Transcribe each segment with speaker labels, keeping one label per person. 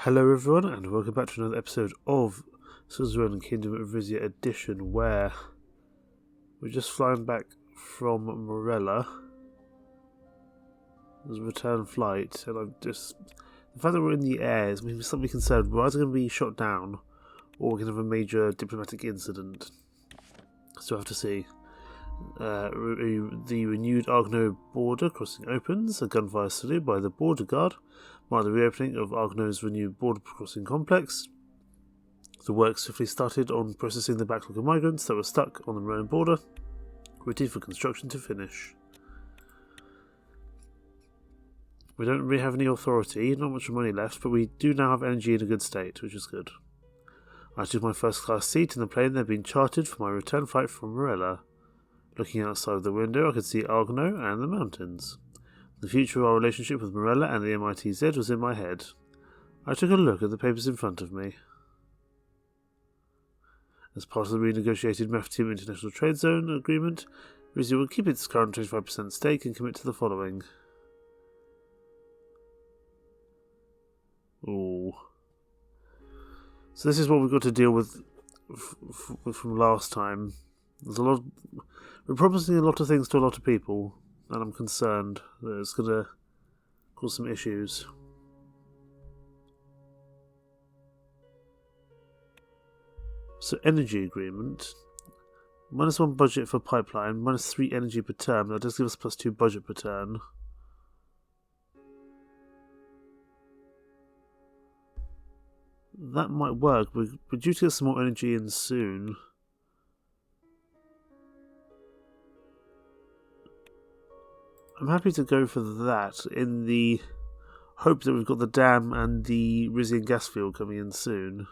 Speaker 1: Hello everyone, and welcome back to another episode of Suzerain Kingdom of Rizia edition, where we're just flying back from Morella. It was a return flight, and I'm just... The fact that we're in the air is making me slightly concerned. We're either going to be shot down, or we're going to have a major diplomatic incident. So I have to see. The renewed Argno border crossing opens, a gunfire salute by the border guard marked the reopening of Argno's renewed border crossing complex. The work swiftly started on processing the backlog of migrants that were stuck on the Roman border, ready for construction to finish. We don't really have any authority, not much money left, but we do now have energy in a good state, which is good. I took my first class seat in the plane that had been chartered for my return flight from Morella. Looking outside the window, I could see Argno and the mountains. The future of our relationship with Morella and the MITZ was in my head. I took a look at the papers in front of me. As part of the renegotiated MEF-Team International Trade Zone agreement, Rizia will keep its current 25% stake and commit to the following. Ooh. So this is what we've got to deal with from last time. We're promising a lot of things to a lot of people, and I'm concerned that it's going to cause some issues. So, energy agreement. -1 budget for pipeline, -3 energy per turn. That does give us +2 budget per turn. That might work. We're due to get some more energy in soon. I'm happy to go for that in the hope that we've got the dam and the Rizian gas field coming in soon.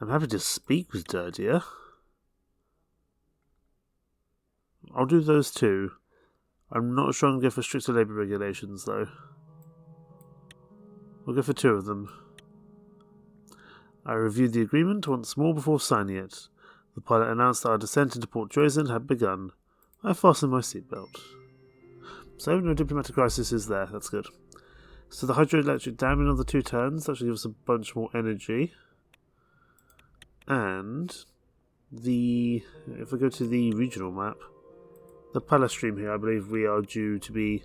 Speaker 1: I'm happy to speak with Dirdia. I'll do those two. I'm not sure I'm going to go for stricter labour regulations though. We'll go for 2 of them. I reviewed the agreement once more before signing it. The pilot announced that our descent into Port Joyzen had begun. I fastened my seatbelt. So, no diplomatic crisis is there, that's good. So the hydroelectric dam in on the 2 turns, that should give us a bunch more energy. And if we go to the regional map, the palace stream here, I believe we are due to be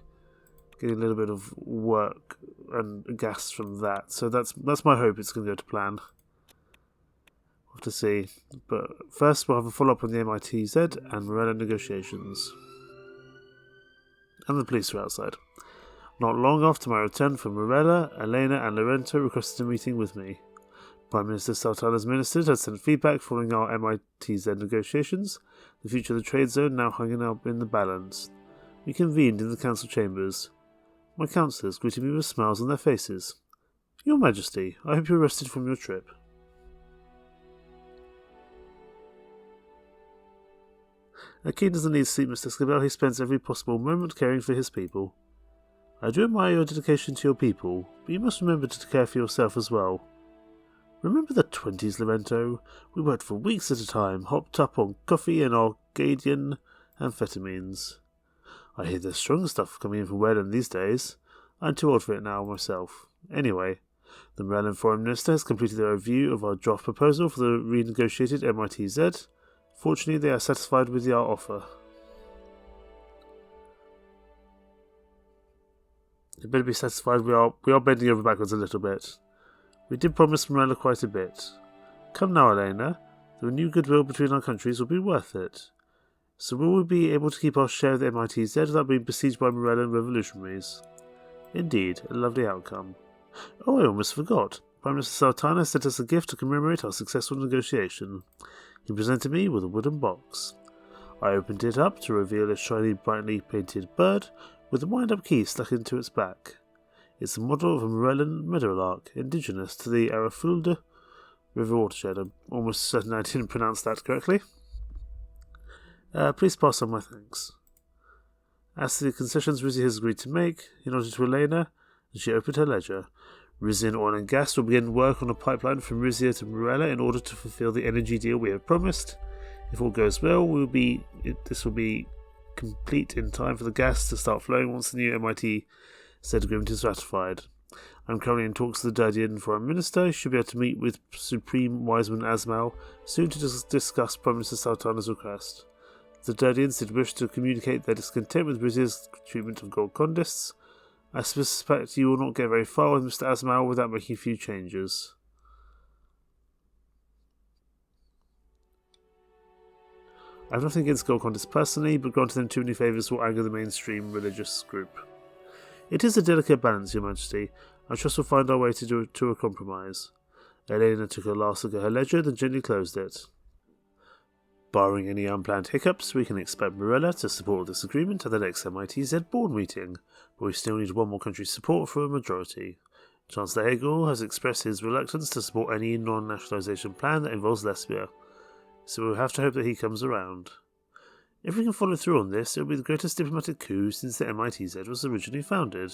Speaker 1: getting a little bit of work and gas from that. So that's my hope it's going to go to plan. We'll have to see. But first we'll have a follow-up on the MITZ and Morella negotiations. And the police are outside. Not long after my return from Morella, Elena and Lorenzo requested a meeting with me. Prime Minister Sultana's ministers had sent feedback following our MITZ negotiations. The future of the trade zone now hung in the balance. We convened in the council chambers. My councillors greeted me with smiles on their faces. Your Majesty, I hope you are rested from your trip. A king doesn't need sleep, Mr. Scabell. He spends every possible moment caring for his people. I do admire your dedication to your people, but you must remember to care for yourself as well. Remember the 20s, Lorento? We worked for weeks at a time, hopped up on coffee and Arcadian amphetamines. I hear there's strong stuff coming in from Wayland these days. I'm too old for it now myself. Anyway, the Morellan Foreign Minister has completed their review of our draft proposal for the renegotiated MITZ. Fortunately, they are satisfied with our offer. You better be satisfied. We are bending over backwards a little bit. We did promise Morella quite a bit. Come now, Elena. The renewed goodwill between our countries will be worth it. So will we be able to keep our share of the MITZ without being besieged by Morellan revolutionaries? Indeed, a lovely outcome. Oh, I almost forgot. Prime Minister Sultana sent us a gift to commemorate our successful negotiation. He presented me with a wooden box. I opened it up to reveal a shiny, brightly painted bird with a wind-up key stuck into its back. It's a model of a Morellan meadowlark, indigenous to the Arafulda River watershed. I'm almost certain I didn't pronounce that correctly. Please pass on my thanks. As to the concessions Rizia has agreed to make, in order to Elena, she opened her ledger. Rizian Oil and Gas will begin work on a pipeline from Rizia to Morella in order to fulfill the energy deal we have promised. If all goes well, this will be complete in time for the gas to start flowing once the new MIT said agreement is ratified. I'm currently in talks with the Durdian Foreign Minister. He should be able to meet with Supreme Wiseman Asmal soon to discuss Prime Minister Sultana's request. The Durdians did wish to communicate their discontent with Rizia's treatment of gold condists. I suspect you will not get very far with Mr. Asmal without making a few changes. I have nothing against gold contests personally, but granting them too many favours will anger the mainstream religious group. It is a delicate balance, Your Majesty. I trust we'll find our way to a compromise. Elena took a last look at her ledger, then gently closed it. Barring any unplanned hiccups, we can expect Morella to support this agreement at the next MITZ board meeting, but we still need one more country's support for a majority. Chancellor Hegel has expressed his reluctance to support any non-nationalisation plan that involves Lesbia, so we'll have to hope that he comes around. If we can follow through on this, it will be the greatest diplomatic coup since the MITZ was originally founded.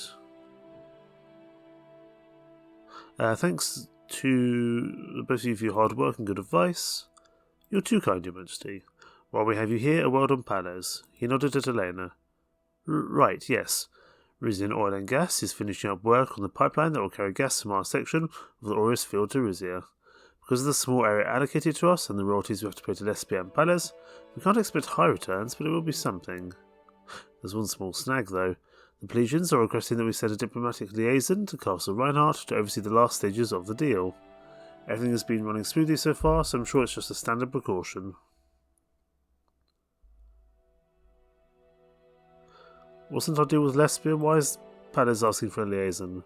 Speaker 1: Thanks to both of you for your hard work and good advice. You're too kind, Your Majesty. While we have you here, a word on Palace. He nodded at Elena. Right, yes. Rizian Oil and Gas is finishing up work on the pipeline that will carry gas from our section of the Aureus field to Rizia. Because of the small area allocated to us and the royalties we have to pay to Lesbia and Palace, we can't expect high returns, but it will be something. There's one small snag, though. The Plesians are requesting that we send a diplomatic liaison to Castle Reinhardt to oversee the last stages of the deal. Everything has been running smoothly so far, so I'm sure it's just a standard precaution. Wasn't our deal with Lesbia? Why is Palace asking for a liaison?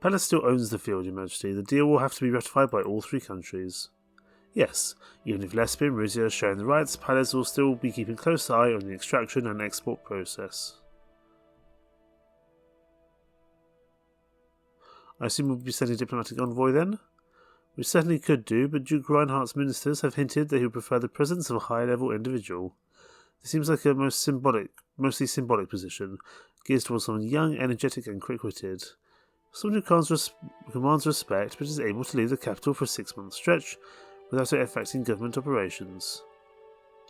Speaker 1: Palace still owns the field, Your Majesty. The deal will have to be ratified by all three countries. Yes, even if Lesbia and Rizia are sharing the rights, Palace will still be keeping a close eye on the extraction and export process. I assume we'll be sending a diplomatic envoy then? We certainly could do, but Duke Reinhardt's ministers have hinted that he would prefer the presence of a high-level individual. It seems like a mostly symbolic position, geared towards someone young, energetic, and quick-witted. Someone who commands respect, but is able to leave the capital for a 6-month stretch without it affecting government operations.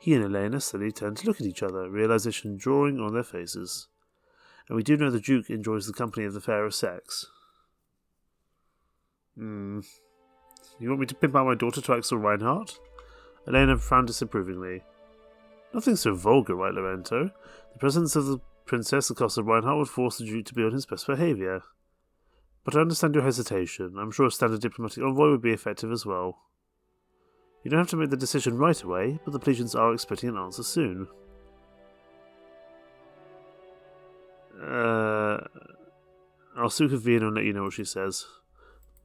Speaker 1: He and Elena suddenly turned to look at each other, realization drawing on their faces. And we do know the Duke enjoys the company of the fairer sex. You want me to pimp out my daughter to Axel Reinhardt? Elena frowned disapprovingly. Nothing so vulgar, right, Lorento? The presence of the Princess at Castle Reinhardt would force the Duke to be on his best behaviour. But I understand your hesitation. I'm sure a standard diplomatic envoy would be effective as well. You don't have to make the decision right away, but the Plesians are expecting an answer soon. I'll speak with Vienna and let you know what she says.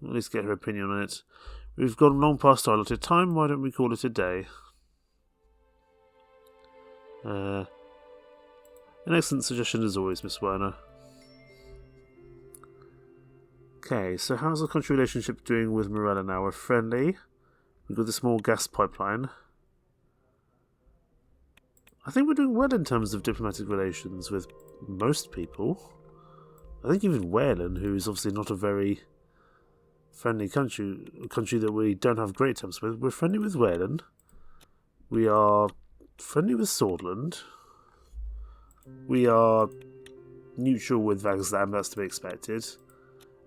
Speaker 1: At least get her opinion on it. We've gone long past our allotted time, why don't we call it a day? An excellent suggestion as always, Miss Werner. Okay, so how's the country relationship doing with Morella now? We're friendly. We've got the small gas pipeline. I think we're doing well in terms of diplomatic relations with most people. I think even Wayland, who is obviously not a very friendly country, a country that we don't have great terms with. We're friendly with Wayland. We are friendly with Swordland. We are neutral with Vagsdam, that's to be expected.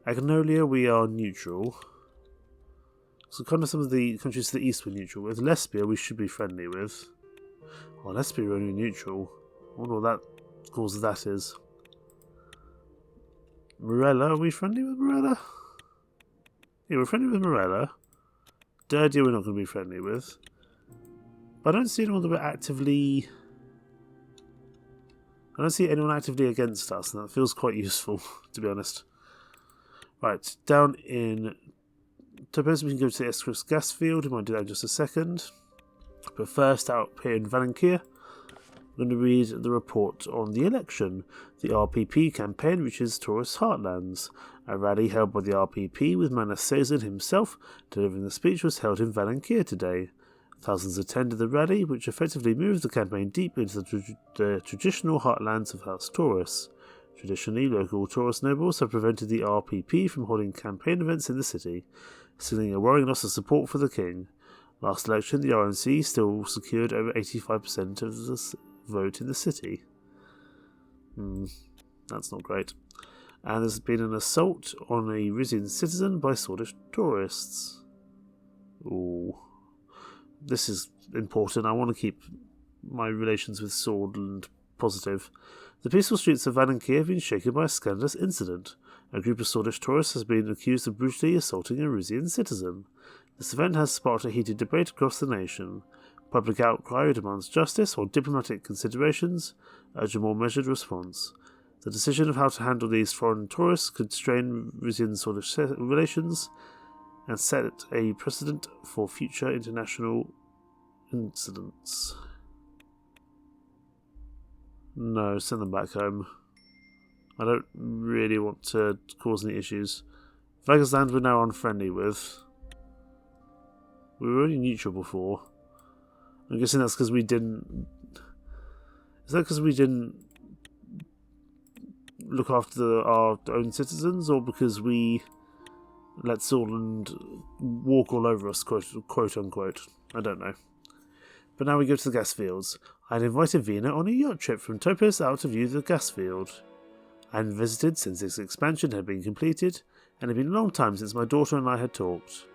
Speaker 1: Agnolia, we are neutral. So kind of some of the countries to the east we're neutral with. Lesbia, we should be friendly with. Oh, Lesbia, we're only neutral. I wonder what that cause of that is. Morella, are we friendly with Morella? Yeah, we're friendly with Morella. Durdia we're not going to be friendly with. But I don't see anyone that we're actively... I don't see anyone actively against us, and that feels quite useful, to be honest. Right, down in... Suppose we can go to the Escrows gas field. We might do that in just a second. But first, out here in Valenkia, I'm going to read the report on the election. The RPP campaign reaches Taurus Heartlands. A rally held by the RPP with Manus Sazin himself delivering the speech was held in Valenkia today. Thousands attended the rally, which effectively moved the campaign deep into the traditional heartlands of House Taurus. Traditionally, local Taurus nobles have prevented the RPP from holding campaign events in the city, signaling a worrying loss of support for the king. Last election, the RNC still secured over 85% of the vote in the city. That's not great. And there's been an assault on a Rizian citizen by Swordish tourists. Ooh. This is important. I want to keep my relations with Swordland positive. The peaceful streets of Valenkia have been shaken by a scandalous incident. A group of Swordish tourists has been accused of brutally assaulting a Rizian citizen. This event has sparked a heated debate across the nation. Public outcry demands justice, while diplomatic considerations urge a more measured response. The decision of how to handle these foreign tourists could strain Rizian-Swordish relations and set a precedent for future international incidents. No, send them back home. I don't really want to cause any issues. Vagasland we're now unfriendly with. We were only neutral before. I'm guessing that's because we didn't... Is that because we didn't look after our own citizens, or because we let Swordland walk all over us, quote unquote? I don't know. But now we go to the gas fields. I had invited Vina on a yacht trip from Topos out to view the gas field. I hadn't visited since its expansion had been completed, and it had been a long time since my daughter and I had talked.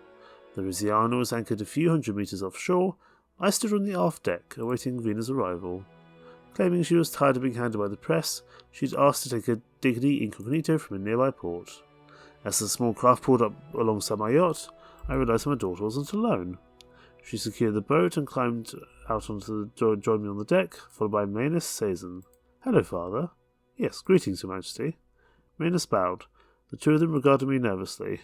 Speaker 1: The Rizia was anchored a few hundred metres offshore. I stood on the aft deck, awaiting Vina's arrival. Claiming she was tired of being handled by the press, she'd asked to take a dignity incognito from a nearby port. As the small craft pulled up alongside my yacht, I realised my daughter wasn't alone. She secured the boat and climbed out onto the join me on the deck, followed by Manus Sazin. Hello, father. Yes, greetings, Your Majesty. Manus bowed. The two of them regarded me nervously.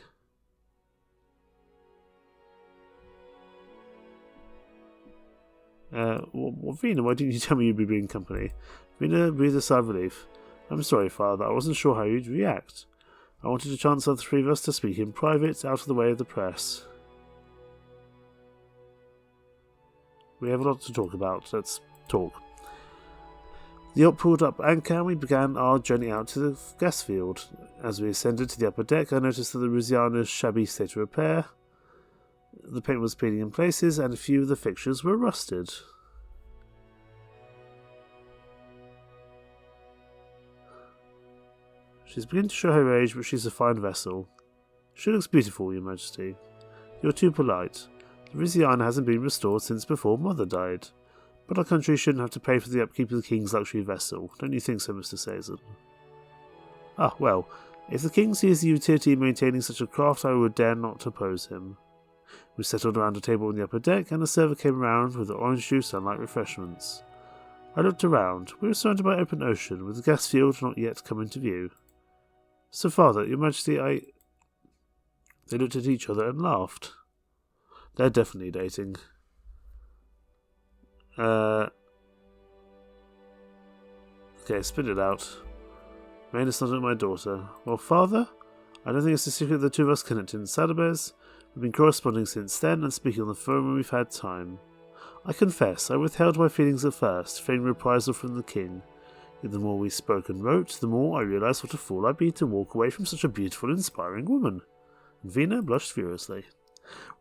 Speaker 1: Vina, why didn't you tell me you'd be bringing company? Vina breathed a sigh of relief. I'm sorry, father, I wasn't sure how you'd react. I wanted a chance for the three of us to speak in private, out of the way of the press. We have a lot to talk about. Let's talk. The yacht pulled up anchor and we began our journey out to the gas field. As we ascended to the upper deck, I noticed that the Riziana's shabby state of repair. The paint was peeling in places, and a few of the fixtures were rusted. She's beginning to show her age, but she's a fine vessel. She looks beautiful, Your Majesty. You're too polite. The Riziana hasn't been restored since before Mother died. But our country shouldn't have to pay for the upkeep of the King's luxury vessel. Don't you think so, Mr. Sazin? Ah, well, if the King sees the utility in maintaining such a craft, I would dare not oppose him. We settled around a table on the upper deck, and a server came around with the orange juice and light refreshments. I looked around. We were surrounded by open ocean, with the gas field not yet come into view. So, Father, Your Majesty, They looked at each other and laughed. They're definitely dating. Okay, spit it out. Manus nodded at my daughter. Well, Father, I don't think it's a secret the two of us connected in Sadabes. We've been corresponding since then and speaking on the phone when we've had time. I confess, I withheld my feelings at first, fearing reprisal from the King. Yet the more we spoke and wrote, the more I realised what a fool I'd be to walk away from such a beautiful, inspiring woman. And Vina blushed furiously.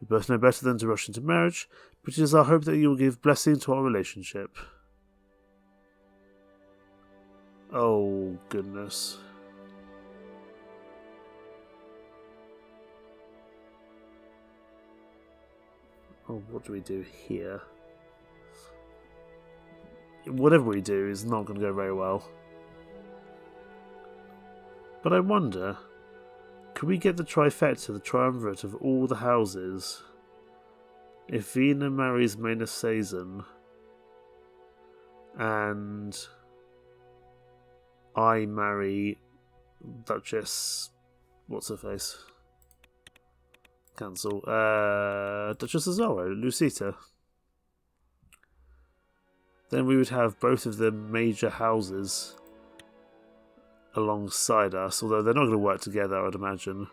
Speaker 1: We both know better than to rush into marriage, but it is our hope that you will give blessing to our relationship. Oh, goodness. Oh, what do we do here? Whatever we do is not going to go very well. But I wonder, could we get the trifecta, the triumvirate of all the houses? If Vina marries Manus Sazin, and I marry Duchess... what's her face? Cancel. Duchess Azaro, Lucita. Then we would have both of the major houses alongside us, although they're not going to work together, I would imagine.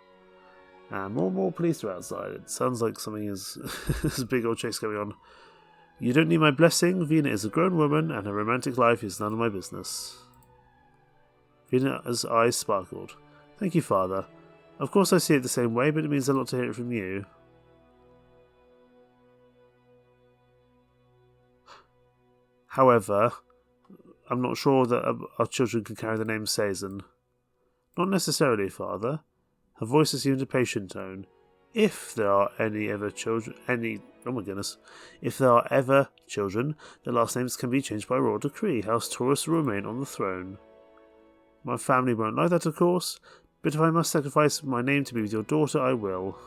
Speaker 1: And more police are outside. It sounds like something is... there's a big old chase going on. You don't need my blessing. Vina is a grown woman, and her romantic life is none of my business. Vina's eyes sparkled. Thank you, Father. Of course I see it the same way, but it means a lot to hear it from you. However, I'm not sure that our children can carry the name Suzerain. Not necessarily, father. Her voice assumed a patient tone. If there are oh my goodness. If there are ever children, their last names can be changed by royal decree. House Taurus will remain on the throne. My family won't like that, of course, but if I must sacrifice my name to be with your daughter, I will.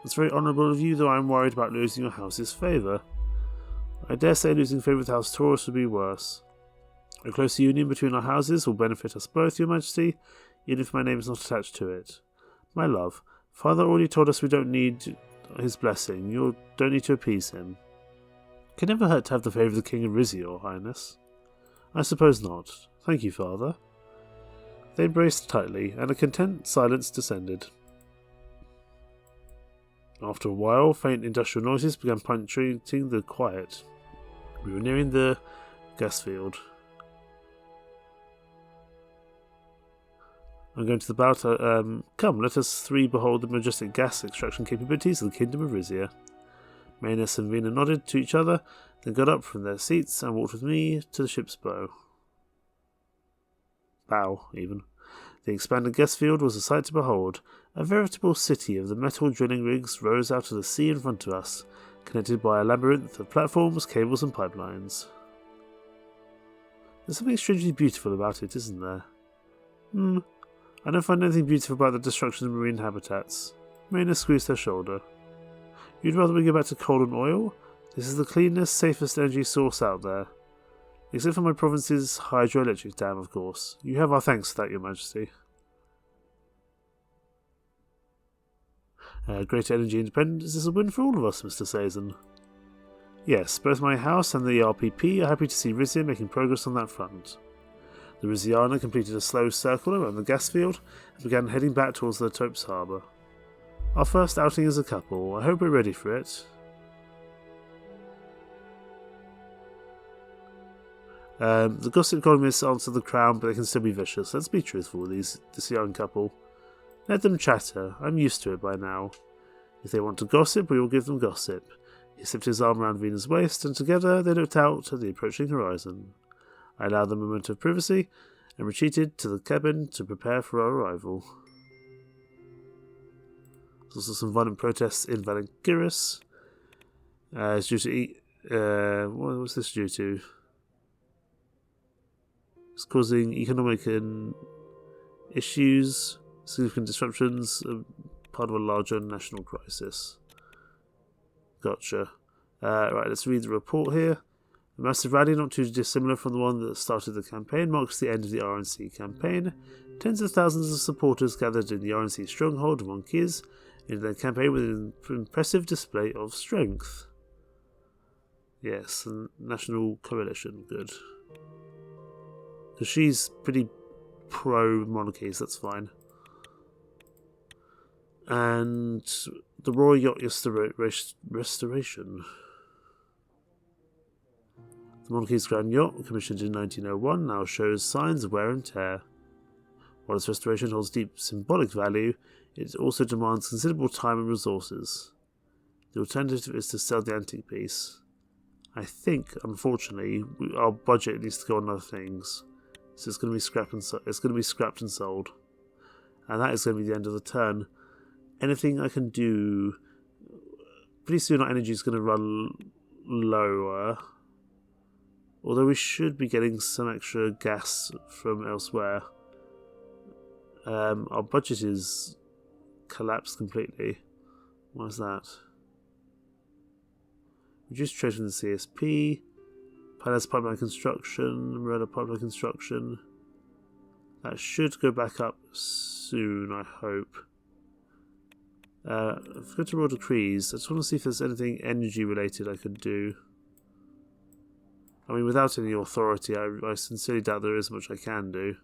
Speaker 1: That's very honourable of you, though I am worried about losing your house's favour. I dare say losing favour with House Taurus would be worse. A close union between our houses will benefit us both, Your Majesty, even if my name is not attached to it. My love, Father already told us we don't need his blessing. You don't need to appease him. It can never hurt to have the favour of the King of Rizia, Your Highness. I suppose not. Thank you, Father. They embraced tightly, and a content silence descended. After a while, faint industrial noises began punctuating the quiet. We were nearing the gas field. I'm going to the bout. Come, let us three behold the majestic gas extraction capabilities of the Kingdom of Rizia. Mayness and Vina nodded to each other, then got up from their seats and walked with me to the ship's bow. Even. The expanded gas field was a sight to behold. A veritable city of the metal drilling rigs rose out of the sea in front of us, connected by a labyrinth of platforms, cables and pipelines. There's something strangely beautiful about it, isn't there? I don't find anything beautiful about the destruction of marine habitats. Marina squeezed her shoulder. You'd rather we go back to coal and oil? This is the cleanest, safest energy source out there. Except for my province's hydroelectric dam, of course. You have our thanks for that, Your Majesty. Greater energy independence is a win for all of us, Mr. Suzerain. Yes, both my house and the RPP are happy to see Rizia making progress on that front. The Riziana completed a slow circle around the gas field and began heading back towards the Topes harbour. Our first outing as a couple. I hope we're ready for it. The gossip columnists answer the crown, but they can still be vicious. Let's be truthful with this young couple. Let them chatter. I'm used to it by now. If they want to gossip, we will give them gossip. He slipped his arm around Vina's waist, and together they looked out at the approaching horizon. I allowed them a moment of privacy, and retreated to the cabin to prepare for our arrival. There's also some violent protests in Valengiris. It's due to what was this due to? It's causing economic issues, significant disruptions, part of a larger national crisis. Gotcha. Right, let's read the report here. A massive rally, not too dissimilar from the one that started the campaign, marks the end of the RNC campaign. Tens of thousands of supporters gathered in the RNC stronghold of Monkeys in their campaign with an impressive display of strength. Yes, a national coalition, good. Because she's pretty pro-monarchies, that's fine. And the Royal Yacht Restoration. The Monarchy's Grand Yacht, commissioned in 1901, now shows signs of wear and tear. While its restoration holds deep symbolic value, it also demands considerable time and resources. The alternative is to sell the antique piece. I think, unfortunately, our budget needs to go on other things. So it's going to be scrapped and sold. And that is going to be the end of the turn. Anything I can do... Pretty soon our energy is going to run lower. Although we should be getting some extra gas from elsewhere. Our budget is collapsed completely. Why is that? Reduce trade from the CSP. Palace pipeline construction. Morella pipeline construction. That should go back up soon, I hope. If we go to Royal Decrees, I just want to see if there's anything energy related I could do. I mean, without any authority, I sincerely doubt there is much I can do.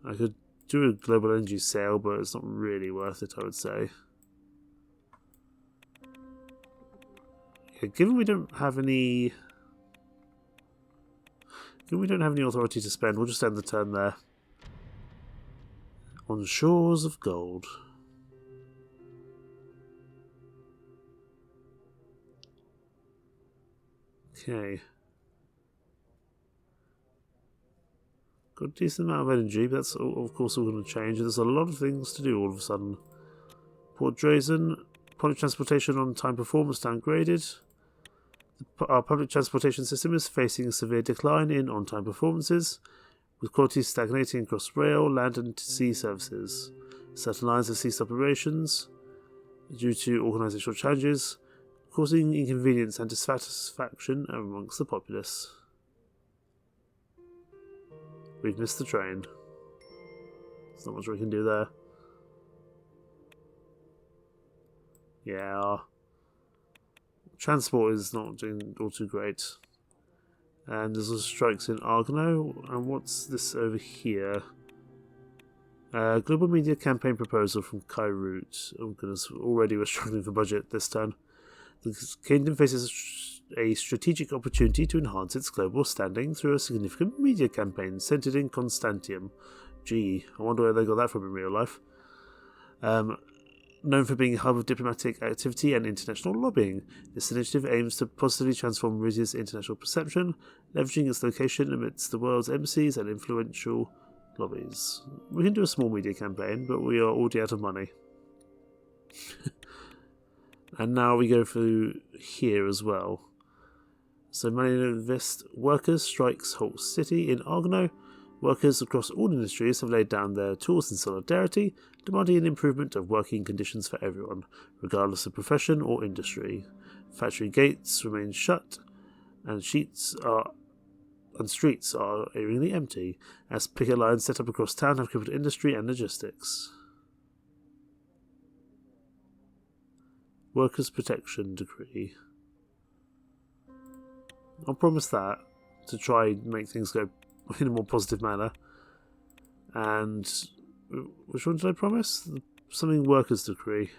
Speaker 1: I could do a global energy sale, but it's not really worth it, I would say. Yeah, given we don't have any authority to spend, we'll just end the turn there. On shores of gold. Okay. Got a decent amount of energy, but that's of course all going to change. There's a lot of things to do all of a sudden. Port Drazen, public transportation on-time performance downgraded. Our public transportation system is facing a severe decline in on-time performances, with quality stagnating across rail, land and sea services. Certain lines have ceased operations due to organisational challenges, causing inconvenience and dissatisfaction amongst the populace. We've missed the train. There's not much we can do there. Yeah. Transport is not doing all too great. And there's also strikes in Argano. And what's this over here? Global media campaign proposal from Kairoot. Oh goodness, already we're struggling for budget this turn. The kingdom faces a strategic opportunity to enhance its global standing through a significant media campaign centered in Constantium. Gee, I wonder where they got that from in real life. Known for being a hub of diplomatic activity and international lobbying, this initiative aims to positively transform Rizia's international perception, leveraging its location amidst the world's embassies and influential lobbies. We can do a small media campaign, but we are already out of money. And now we go through here as well. So money to invest. Workers strikes Holt City in Argano. Workers across all industries have laid down their tools in solidarity, demanding an improvement of working conditions for everyone, regardless of profession or industry. Factory gates remain shut, and streets are eerily empty, as picket lines set up across town have crippled industry and logistics. Workers' Protection Decree. I'll promise that, to try and make things go in a more positive manner. And which one did I promise? Something Workers' Decree.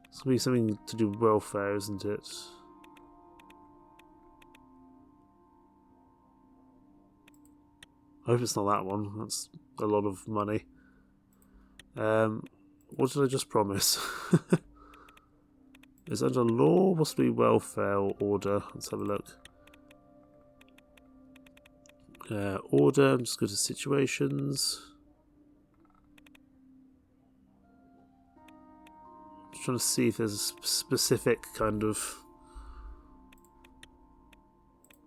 Speaker 1: It's going to be something to do with welfare, isn't it? I hope it's not that one. That's a lot of money. What did I just promise? Is under law, possibly welfare or order? Let's have a look. Order, I'm just go to situations. Just trying to see if there's a specific kind of...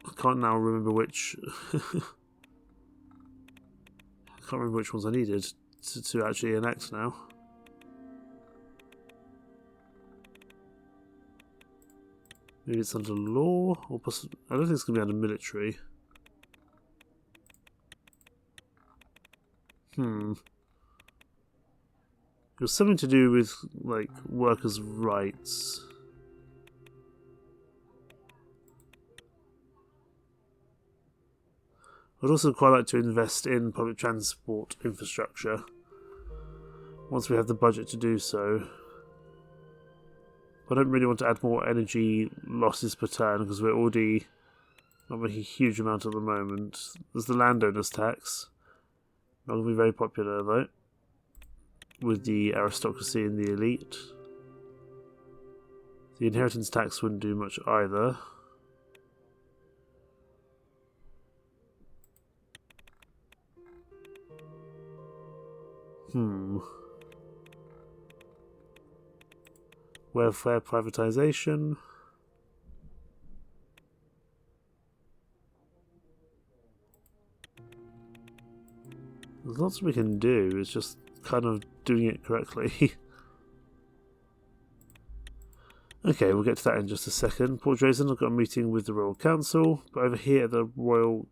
Speaker 1: I can't now remember which... I can't remember which ones I needed to actually enact now. Maybe it's under law, or possibly... I don't think it's going to be under military. It was something to do with, like, workers' rights. I'd also quite like to invest in public transport infrastructure once we have the budget to do so. I don't really want to add more energy losses per turn because we're already not making a huge amount at the moment. There's the landowner's tax. Not going to be very popular though, with the aristocracy and the elite. The inheritance tax wouldn't do much either. Welfare privatisation. There's lots we can do, it's just kind of doing it correctly. Okay, we'll get to that in just a second. Port Drazen, I've got a meeting with the Royal Council, but over here at the Royal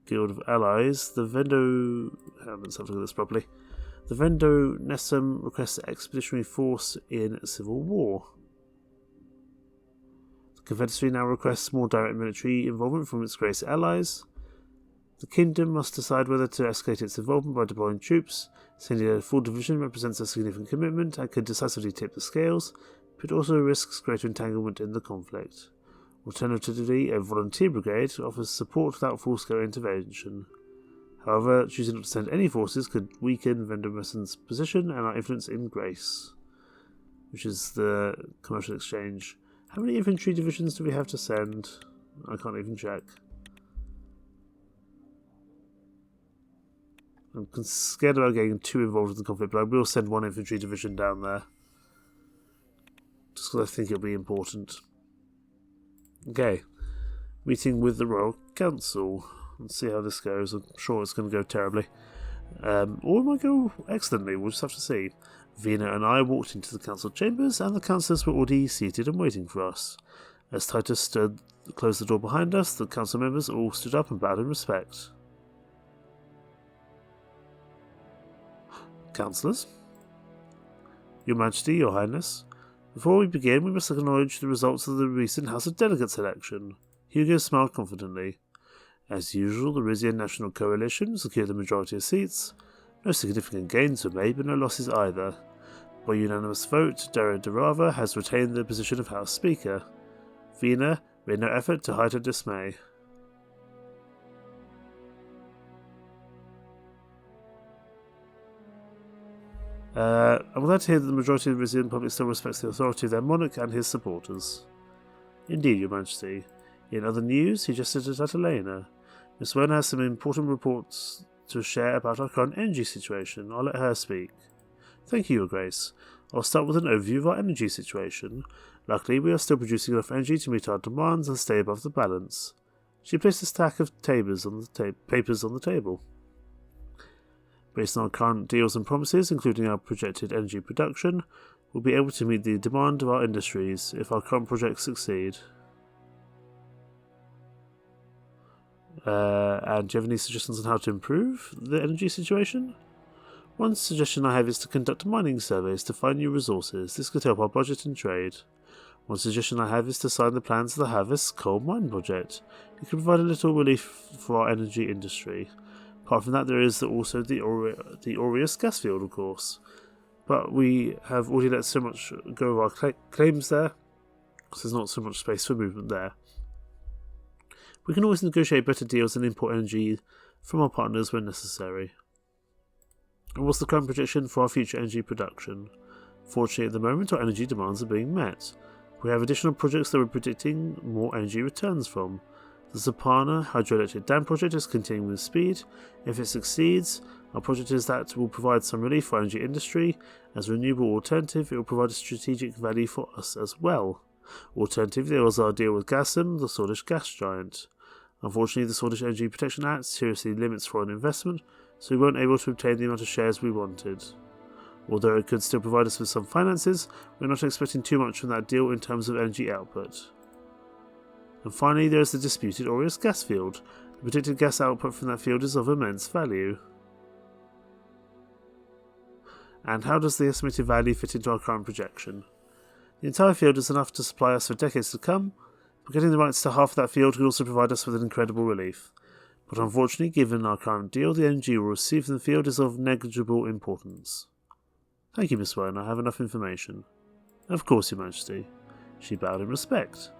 Speaker 1: Guild of Allies, the Vendo... let's have a look at this properly. The Vendo Nessum requests an expeditionary force in civil war. The Confederacy now requests more direct military involvement from its greatest allies. The Kingdom must decide whether to escalate its involvement by deploying troops. Sending a full division represents a significant commitment and could decisively tip the scales, but also risks greater entanglement in the conflict. Alternatively, a volunteer brigade offers support without full-scale intervention. However, choosing not to send any forces could weaken Vendo Nessum's position and our influence in Grace, which is the commercial exchange. How many infantry divisions do we have to send? I can't even check. I'm scared about getting too involved in the conflict, but I will send one infantry division down there. Just because I think it'll be important. Okay. Meeting with the Royal Council. Let's see how this goes. I'm sure it's going to go terribly. Or it might go excellently. We'll just have to see. Vina and I walked into the council chambers, and the councillors were already seated and waiting for us. As Titus closed the door behind us, the council members all stood up and bowed in respect. Councillors? Your Majesty, Your Highness. Before we begin, we must acknowledge the results of the recent House of Delegates election. Hugo smiled confidently. As usual, the Rizia National Coalition secured the majority of seats. No significant gains were made, but no losses either. By unanimous vote, Dara Durava has retained the position of House Speaker. Vina made no effort to hide her dismay. I'm glad to hear that the majority of the Rizian public still respects the authority of their monarch and his supporters. Indeed, Your Majesty. In other news, he just visited Atalena. Miss Werner has some important reports to share about our current energy situation. I'll let her speak. Thank you, Your Grace. I'll start with an overview of our energy situation. Luckily, we are still producing enough energy to meet our demands and stay above the balance. She placed a stack of papers on the table. Based on our current deals and promises, including our projected energy production, we'll be able to meet the demand of our industries if our current projects succeed. And do you have any suggestions on how to improve the energy situation? One suggestion I have is to conduct mining surveys to find new resources. This could help our budget and trade. One suggestion I have is to sign the plans of the Harvest Coal Mine project. It could provide a little relief for our energy industry. Apart from that, there is also the Aureus gas field, of course. But we have already let so much go of our claims there, because there's not so much space for movement there. We can always negotiate better deals and import energy from our partners when necessary. And what's the current projection for our future energy production? Fortunately, at the moment, our energy demands are being met. We have additional projects that we're predicting more energy returns from. The Zapana hydroelectric dam project is continuing with speed. If it succeeds, our project is that will provide some relief for our energy industry. As a renewable alternative, it will provide a strategic value for us as well. Alternatively, there was our deal with Gasum, the Swedish gas giant. Unfortunately, the Swedish Energy Protection Act seriously limits foreign investment, so we weren't able to obtain the amount of shares we wanted. Although it could still provide us with some finances, we're not expecting too much from that deal in terms of energy output. And finally, there is the disputed Aureus gas field. The predicted gas output from that field is of immense value. And how does the estimated value fit into our current projection? The entire field is enough to supply us for decades to come, but getting the rights to half of that field could also provide us with an incredible relief. But unfortunately, given our current deal, the energy we'll receive from the field is of negligible importance. Thank you, Miss Werner. I have enough information. Of course, Your Majesty. She bowed in respect.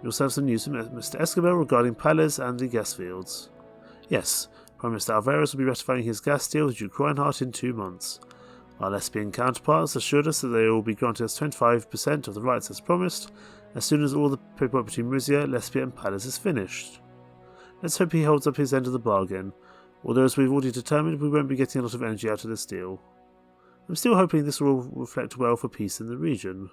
Speaker 1: We also have some news from Mr. Escobar regarding Palace and the gas fields. Yes, Prime Minister Alvarez will be ratifying his gas deal with Duke Reinhardt in 2 months. Our Lesbian counterparts assured us that they will be granting us 25% of the rights as promised, as soon as all the paperwork between Rizia, Lesbia and Palace is finished. Let's hope he holds up his end of the bargain, although as we've already determined, we won't be getting a lot of energy out of this deal. I'm still hoping this will reflect well for peace in the region.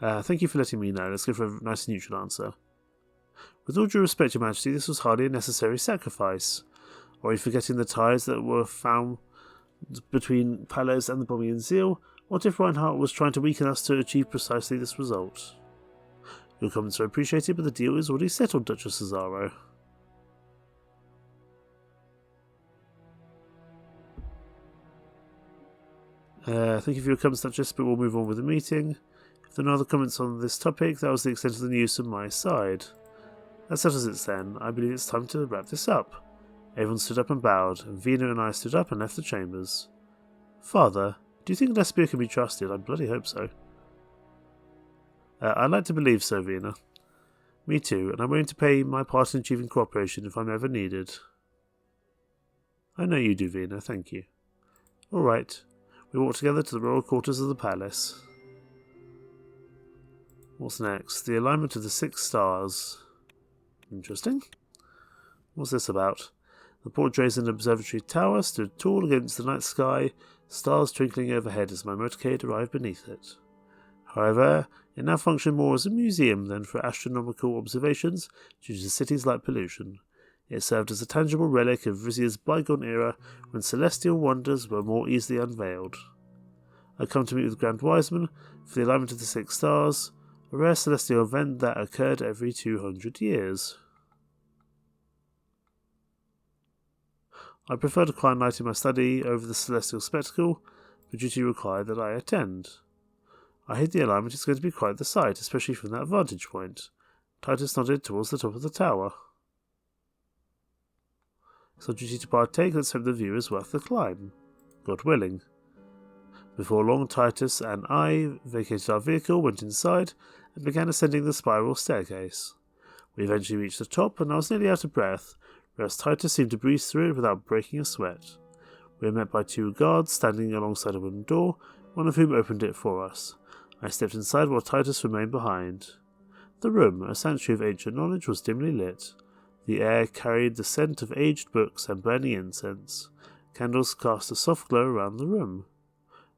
Speaker 1: Thank you for letting me know. Let's go for a nice neutral answer. With all due respect, Your Majesty, this was hardly a necessary sacrifice. Or are you forgetting the ties that were found between Palos and the Bobbing Zeal? What if Reinhardt was trying to weaken us to achieve precisely this result? Your comments are appreciated, but the deal is already settled, Duchess Azaro. Thank you for your comments, Duchess, but we'll move on with the meeting. If there are no other comments on this topic, that was the extent of the news from my side. That settles it then. I believe it's time to wrap this up. Everyone stood up and bowed, and Vina and I stood up and left the chambers. Father, do you think Lesbia can be trusted? I bloody hope so. I'd like to believe so, Vina. Me too, and I'm willing to pay my part in achieving cooperation if I'm ever needed. I know you do, Vina, thank you. Alright. We walk together to the royal quarters of the palace. What's next? The alignment of the 6 stars. Interesting. What's this about? The Port Drazen Observatory Tower stood tall against the night sky, stars twinkling overhead as my motorcade arrived beneath it. However, it now functioned more as a museum than for astronomical observations due to the city's light pollution. It served as a tangible relic of Rizia's bygone era when celestial wonders were more easily unveiled. I come to meet with Grand Wiseman for the alignment of the 6 stars, a rare celestial event that occurred every 200 years. I preferred a quiet night in my study over the celestial spectacle, but duty required that I attend. I hear the alignment is going to be quite the sight, especially from that vantage point. Titus nodded towards the top of the tower. It's our duty to partake, let's hope the view is worth the climb. God willing. Before long, Titus and I vacated our vehicle, went inside, and began ascending the spiral staircase. We eventually reached the top, and I was nearly out of breath, whereas Titus seemed to breeze through it without breaking a sweat. We were met by 2 guards standing alongside a wooden door, one of whom opened it for us. I stepped inside while Titus remained behind. The room, a sanctuary of ancient knowledge, was dimly lit. The air carried the scent of aged books and burning incense. Candles cast a soft glow around the room.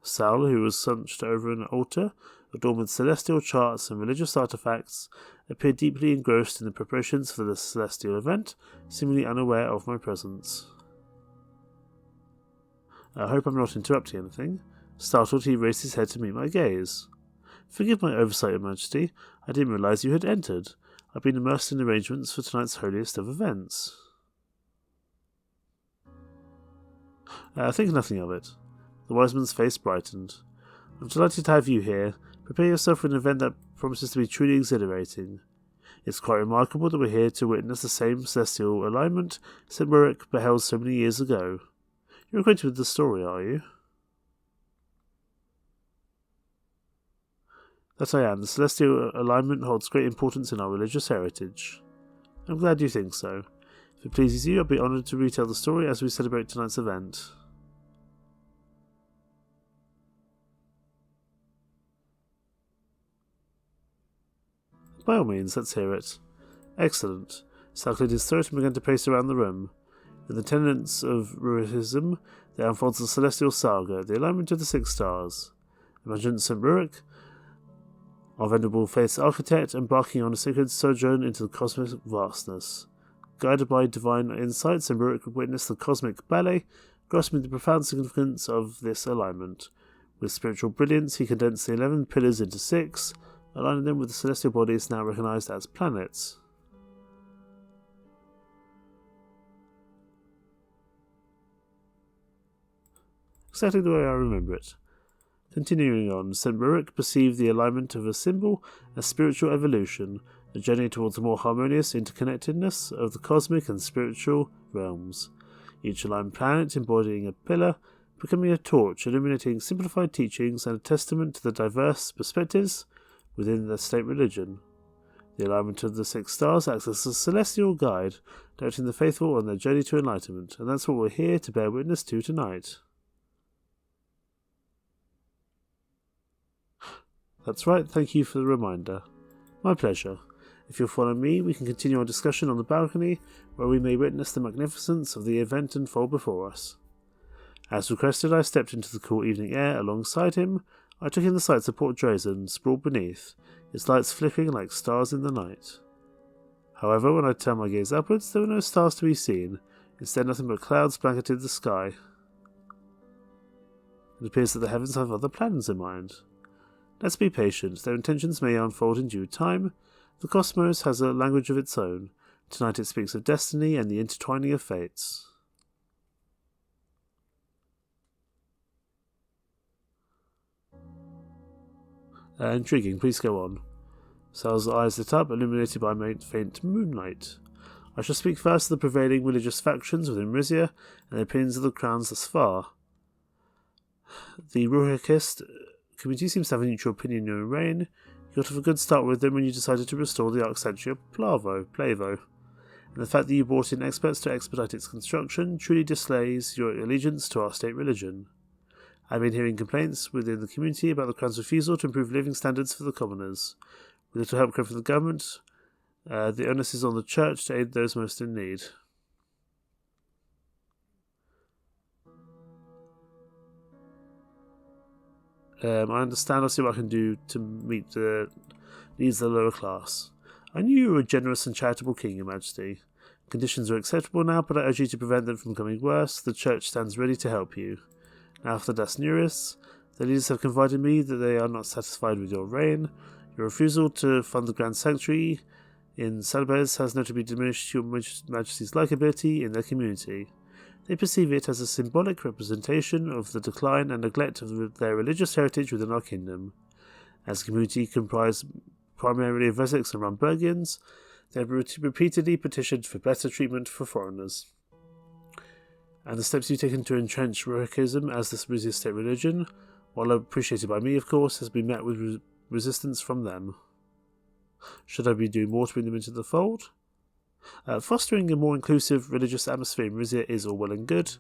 Speaker 1: Saul, who was hunched over an altar, adorned with celestial charts and religious artifacts, appeared deeply engrossed in the preparations for the celestial event, seemingly unaware of my presence. I hope I'm not interrupting anything. Startled, he raised his head to meet my gaze. Forgive my oversight, Your Majesty. I didn't realize you had entered. I've been immersed in arrangements for tonight's holiest of events. Think nothing of it. The wise man's face brightened. I'm delighted to have you here. Prepare yourself for an event that promises to be truly exhilarating. It's quite remarkable that we're here to witness the same celestial alignment St. Merkopa beheld so many years ago. You're acquainted with the story, are you? That I am. The celestial alignment holds great importance in our religious heritage. I'm glad you think so. If it pleases you, I'll be honoured to retell the story as we celebrate tonight's event. By all means, let's hear it. Excellent. Sal cleared his throat and began to pace around the room. In the tenets of Ruhism, there unfolds the celestial saga, the alignment of the 6 stars. Imagine St. Rurik, our venerable faith's architect, embarking on a sacred sojourn into the cosmic vastness. Guided by divine insight, St. Rurik witnessed the cosmic ballet, grasping the profound significance of this alignment. With spiritual brilliance, he condensed the 11 pillars into 6, aligning them with the celestial bodies now recognized as planets. Exactly the way I remember it. Continuing on, St. Rurik perceived the alignment of a symbol as spiritual evolution, a journey towards a more harmonious interconnectedness of the cosmic and spiritual realms. Each aligned planet embodying a pillar, becoming a torch illuminating simplified teachings and a testament to the diverse perspectives within the state religion. The alignment of the 6 stars acts as a celestial guide, directing the faithful on their journey to enlightenment, and that's what we're here to bear witness to tonight. That's right, thank you for the reminder. My pleasure. If you'll follow me, we can continue our discussion on the balcony, where we may witness the magnificence of the event unfold before us. As requested, I stepped into the cool evening air alongside him. I took in the sights of Port Drazen, sprawled beneath, its lights flickering like stars in the night. However, when I turned my gaze upwards, there were no stars to be seen. Instead, nothing but clouds blanketed the sky. It appears that the heavens have other plans in mind. Let's be patient, their intentions may unfold in due time. The cosmos has a language of its own. Tonight it speaks of destiny and the intertwining of fates. Intriguing, please go on. Sal's eyes lit up, illuminated by faint moonlight. I shall speak first of the prevailing religious factions within Rizia and the opinions of the crowns thus far. The Ruhikist community seems to have a neutral opinion in reign. You got off a good start with them when you decided to restore the Arccentia Plavo, and the fact that you brought in experts to expedite its construction truly displays your allegiance to our state religion. I've been hearing complaints within the community about the Crown's refusal to improve living standards for the commoners. With little help coming from the government, the onus is on the Church to aid those most in need. I understand. I'll see what I can do to meet the needs of the lower class. I knew you were a generous and charitable king, Your Majesty. Conditions are acceptable now, but I urge you to prevent them from becoming worse. The Church stands ready to help you. Now for the Dasnuris, the leaders have confided me that they are not satisfied with your reign. Your refusal to fund the Grand Sanctuary in Salabez has notably diminished Your Majesty's likability in their community. They perceive it as a symbolic representation of the decline and neglect of their religious heritage within our kingdom. As a community comprised primarily of Wessex and Rumburgians, they have repeatedly petitioned for better treatment for foreigners. And the steps you've taken to entrench Ruhikism as the Rizia state religion, while appreciated by me, of course, has been met with resistance from them. Should I be doing more to bring them into the fold? Fostering a more inclusive religious atmosphere in Rizia is all well and good,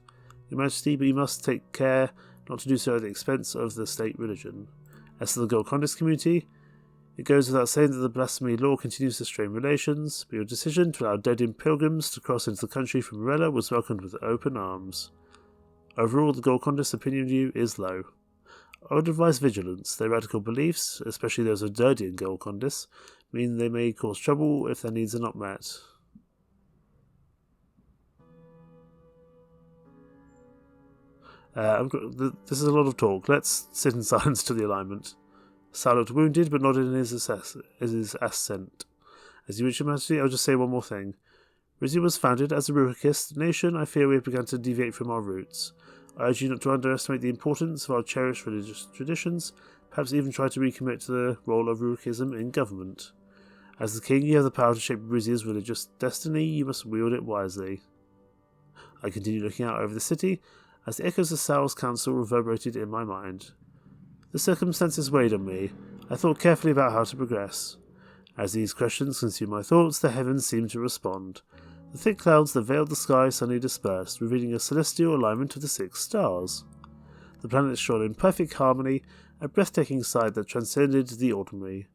Speaker 1: Your Majesty, but you must take care not to do so at the expense of the state religion. As to the Golcondas community, it goes without saying that the blasphemy law continues to strain relations, but your decision to allow Dodian pilgrims to cross into the country from Morella was welcomed with open arms. Overall, the Golcondas opinion of you is low. I would advise vigilance. Their radical beliefs, especially those of Dodian Golcondas, mean they may cause trouble if their needs are not met. This is a lot of talk. Let's sit in silence to the alignment. Sal looked wounded, but nodded in his assent. As you wish, Your Majesty, I'll just say one more thing. Rizia was founded as a Ruhikist nation. I fear we have begun to deviate from our roots. I urge you not to underestimate the importance of our cherished religious traditions, perhaps even try to recommit to the role of Ruhikism in government. As the king, you have the power to shape Rizia's religious destiny. You must wield it wisely. I continued looking out over the city, as the echoes of Sal's counsel reverberated in my mind. The circumstances weighed on me. I thought carefully about how to progress. As these questions consumed my thoughts, the heavens seemed to respond. The thick clouds that veiled the sky suddenly dispersed, revealing a celestial alignment of the 6 stars. The planets shone in perfect harmony, a breathtaking sight that transcended the ordinary.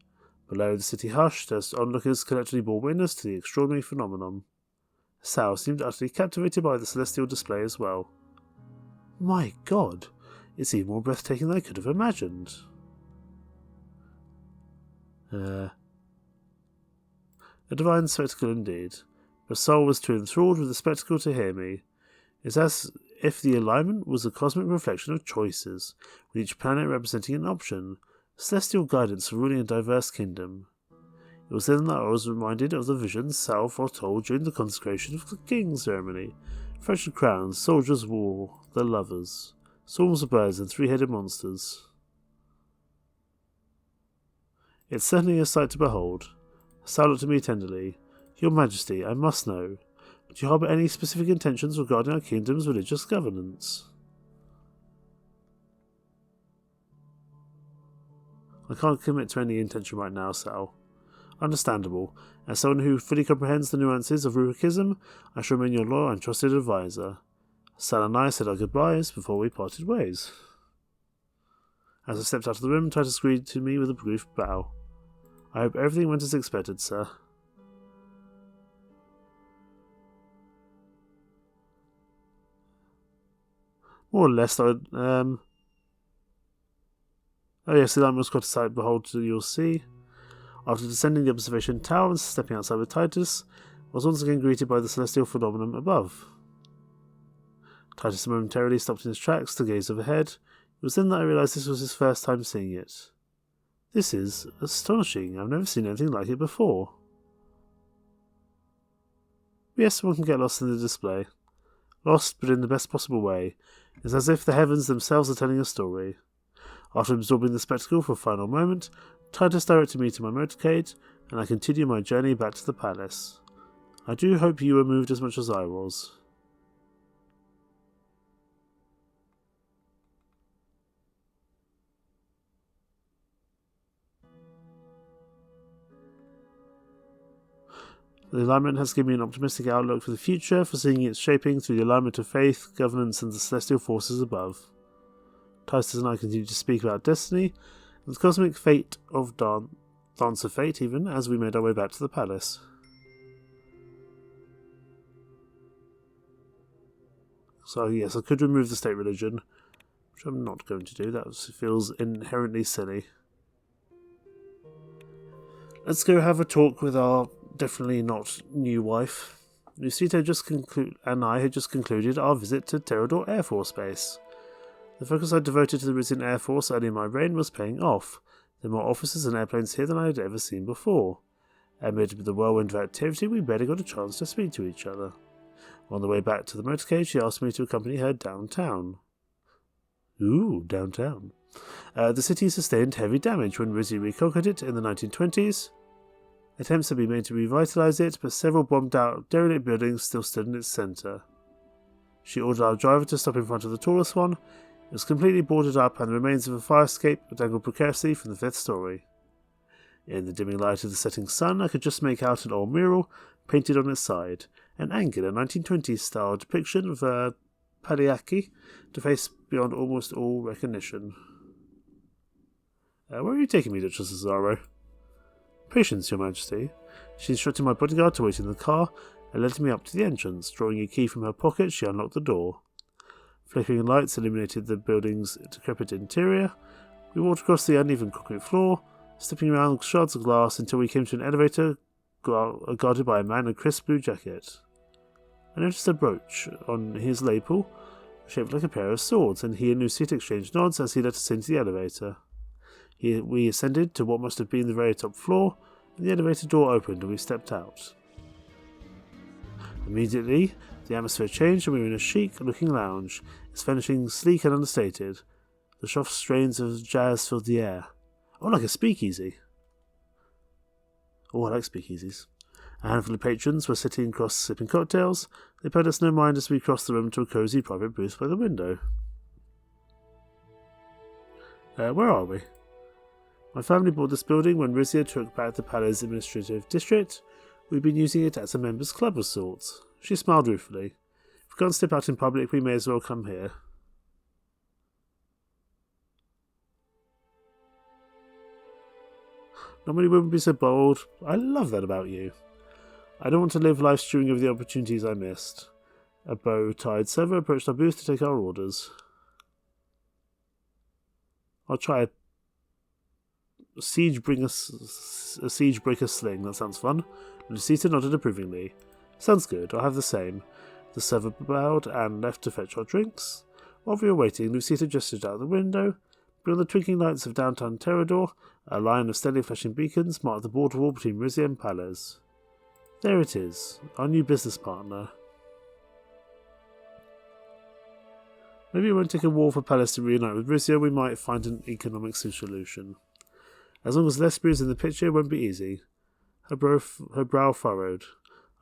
Speaker 1: Below, the city hushed as onlookers collectively bore witness to the extraordinary phenomenon. Sal seemed utterly captivated by the celestial display as well. My God! It's even more breathtaking than I could have imagined. A divine spectacle indeed. Her soul was too enthralled with the spectacle to hear me. It's as if the alignment was a cosmic reflection of choices, with each planet representing an option, celestial guidance for ruling a diverse kingdom. It was then that I was reminded of the visions Sal foretold during the consecration of the king ceremony. Fresh crowns, soldiers' war, the lovers, swarms of birds and 3-headed monsters. It's certainly a sight to behold. Sal looked at me tenderly. Your Majesty, I must know, do you harbour any specific intentions regarding our kingdom's religious governance? I can't commit to any intention right now, Sal. Understandable. As someone who fully comprehends the nuances of Ruhikism, I shall remain your loyal and trusted advisor. Sal and I said our goodbyes before we parted ways. As I stepped out of the room, Titus greeted me with a brief bow. I hope everything went as expected, sir. More or less, oh yes, the alignment was quite a sight to behold, you'll see. After descending the observation tower and stepping outside with Titus, I was once again greeted by the celestial phenomenon above. Titus momentarily stopped in his tracks to gaze overhead. It was then that I realised this was his first time seeing it. This is astonishing. I've never seen anything like it before. Yes, one can get lost in the display. Lost, but in the best possible way. It's as if the heavens themselves are telling a story. After absorbing the spectacle for a final moment, Titus directed me to my motorcade, and I continued my journey back to the palace. I do hope you were moved as much as I was. The alignment has given me an optimistic outlook for the future, foreseeing its shaping through the alignment of faith, governance, and the celestial forces above. Titus and I continued to speak about destiny, and the cosmic fate of dance of fate even, as we made our way back to the palace. So yes, I could remove the state religion, which I'm not going to do. That feels inherently silly. Let's go have a talk with our definitely not new wife. Lucita and I had just concluded our visit to Terador Air Force Base. The focus I devoted to the Rizian Air Force early in my reign was paying off. There were more officers and airplanes here than I had ever seen before. Amid the whirlwind of activity, we barely got a chance to speak to each other. On the way back to the motorcade, she asked me to accompany her downtown. Ooh, downtown. The city sustained heavy damage when Rizia reconquered it in the 1920s. Attempts had been made to revitalise it, but several bombed-out, derelict buildings still stood in its centre. She ordered our driver to stop in front of the tallest one. It was completely boarded up, and the remains of a fire escape dangled precariously from the 5th story. In the dimming light of the setting sun, I could just make out an old mural painted on its side, an angular 1920s-style depiction of a Paliaki to face beyond almost all recognition. Where are you taking me, Duchess Azaro? Patience, Your Majesty. She instructed my bodyguard to wait in the car and led me up to the entrance. Drawing a key from her pocket, she unlocked the door. Flickering lights illuminated the building's decrepit interior. We walked across the uneven concrete floor, stepping around shards of glass until we came to an elevator guarded by a man in a crisp blue jacket. I noticed a brooch on his lapel, shaped like a pair of swords, and he and Lucita exchanged nods as he let us into the elevator. We ascended to what must have been the very top floor, and the elevator door opened and we stepped out. Immediately, the atmosphere changed and we were in a chic-looking lounge, its furnishings sleek and understated. The soft strains of jazz filled the air. Oh, like a speakeasy. Oh, I like speakeasies. A handful of patrons were sitting across sipping cocktails. They paid us no mind as we crossed the room to a cosy private booth by the window. Where are we? My family bought this building when Rizia took back the palace administrative district. We've been using it as a members' club of sorts. She smiled ruefully. If we can't step out in public, we may as well come here. Not many women would be so bold. I love that about you. I don't want to live life stewing over the opportunities I missed. A bow-tied server approached our booth to take our orders. I'll try a siege breaker sling. That sounds fun. Lucita nodded approvingly. Sounds good. I'll have the same. The server bowed and left to fetch our drinks. While we were waiting, Lucita gestured out the window. Beyond the twinkling lights of downtown Terador, a line of steadily flashing beacons marked the border wall between Rizia and Palez. There it is, our new business partner. Maybe it won't take a war for Palez to reunite with Rizia. We might find an economic solution. As long as Lesbia is in the picture, it won't be easy. Her brow furrowed.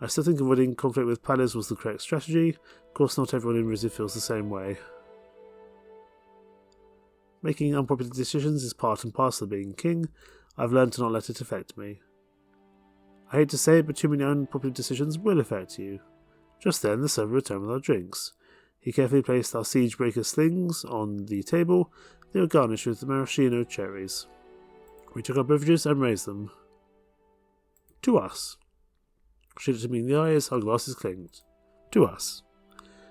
Speaker 1: I still think avoiding conflict with Palez was the correct strategy. Of course, not everyone in Rizia feels the same way. Making unpopular decisions is part and parcel of being king. I've learned to not let it affect me. I hate to say it, but too many unpopular decisions will affect you. Just then, the server returned with our drinks. He carefully placed our siege breaker slings on the table. They were garnished with maraschino cherries. We took our beverages and raised them. To us. She looked at me in the eye as our glasses clinked. To us.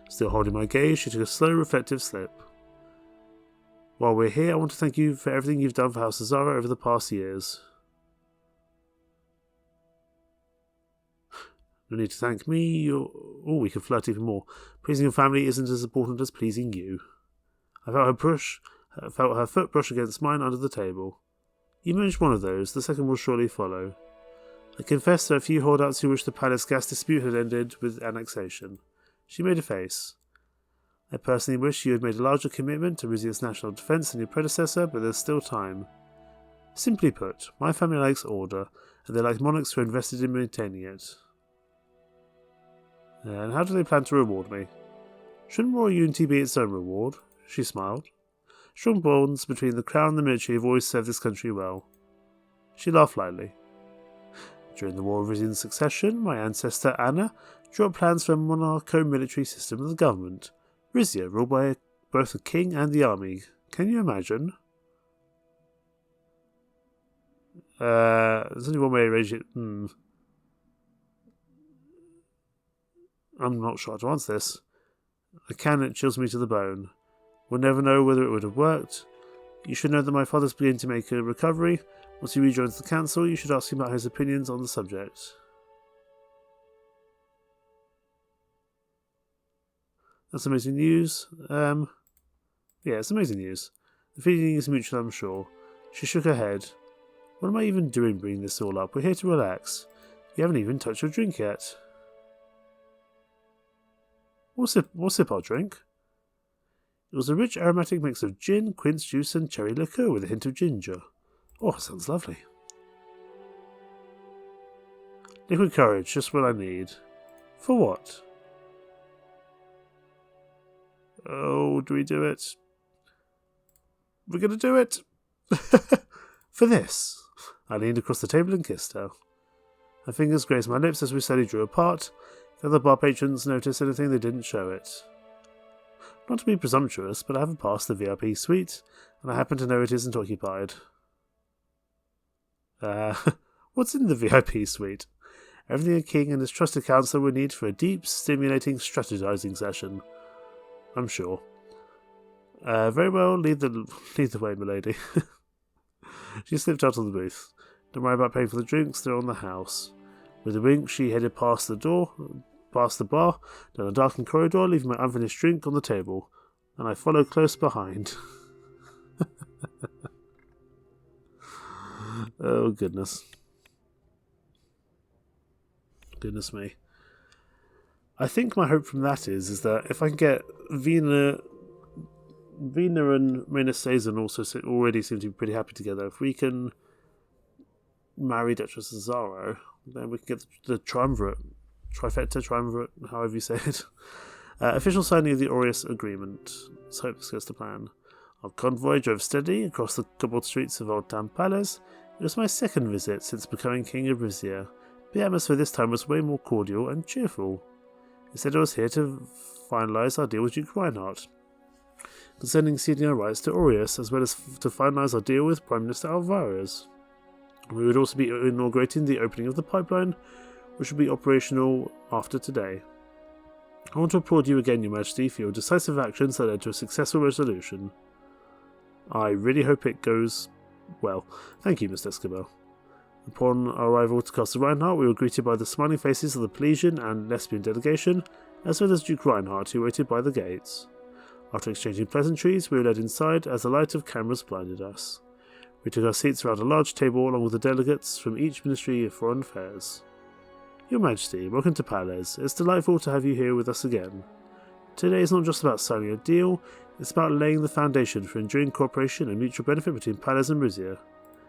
Speaker 1: Still holding my gaze, she took a slow, reflective sip. While we're here, I want to thank you for everything you've done for House Azaro over the past years. No need to thank me. We can flirt even more. Pleasing your family isn't as important as pleasing you. I felt her foot brush against mine under the table. You managed one of those, the second will surely follow. I confess there are a few holdouts who wish the palace gas dispute had ended with annexation. She made a face. I personally wish you had made a larger commitment to Rizia's national defence than your predecessor, but there's still time. Simply put, my family likes order, and they like monarchs who are invested in maintaining it. And how do they plan to reward me? Shouldn't royal unity be its own reward? She smiled. Strong bonds between the crown and the military have always served this country well. She laughed lightly. During the War of Rizian Succession, my ancestor Anna drew up plans for a monarcho-military system of the government. Rizia, ruled by both the king and the army, Can you imagine? There's only one way to arrange it. I'm not sure how to answer this. I can, it chills me to the bone. We'll never know whether it would have worked. You should know that my father's beginning to make a recovery. Once he rejoins the council, you should ask him about his opinions on the subject. That's amazing news. Yeah, it's amazing news. The feeling is mutual, I'm sure. She shook her head. What am I even doing bringing this all up? We're here to relax. You haven't even touched your drink yet. We'll sip our drink. It was a rich aromatic mix of gin, quince juice and cherry liqueur with a hint of ginger. Oh, sounds lovely. Liquid courage, just what I need. For what? Oh, do we do it? We're gonna do it! For this. I leaned across the table and kissed her. Her fingers grazed my lips as we slowly drew apart. If the other bar patrons noticed anything, they didn't show it. Not to be presumptuous, but I haven't passed the VIP suite, and I happen to know it isn't occupied. What's in the VIP suite? Everything a king and his trusted counsellor would need for a deep, stimulating strategizing session. I'm sure. Very well, lead the way, milady. She slipped out of the booth. Don't worry about paying for the drinks, they're on the house. With a wink, she headed past the bar, down a darkened corridor, leaving my unfinished drink on the table, and I followed close behind. Oh, goodness. Goodness me. I think my hope from that is that if I can get Vina and Menestezan also already seem to be pretty happy together. If we can marry Duchess Azaro, then we can get the triumvirate, however you say it. Official signing of the Aureus Agreement. Let's hope this goes to plan. Our convoy drove steadily across the cobbled streets of Old Town Palace. It was my second visit since becoming King of Rizia. The atmosphere this time was way more cordial and cheerful. It said I was here to finalise our deal with Duke Reinhardt, concerning ceding our rights to Aureus, as well as to finalise our deal with Prime Minister Alvarez. We would also be inaugurating the opening of the pipeline, which will be operational after today. I want to applaud you again, Your Majesty, for your decisive actions that led to a successful resolution. I really hope it goes well. Thank you, Mr. Escobar. Upon our arrival to Castle Reinhardt, we were greeted by the smiling faces of the Pelesian and Lesbian delegation, as well as Duke Reinhardt, who waited by the gates. After exchanging pleasantries, we were led inside as the light of cameras blinded us. We took our seats around a large table along with the delegates from each Ministry of Foreign Affairs. Your Majesty, welcome to Palace. It's delightful to have you here with us again. Today is not just about signing a deal, it's about laying the foundation for enduring cooperation and mutual benefit between Palace and Rizia.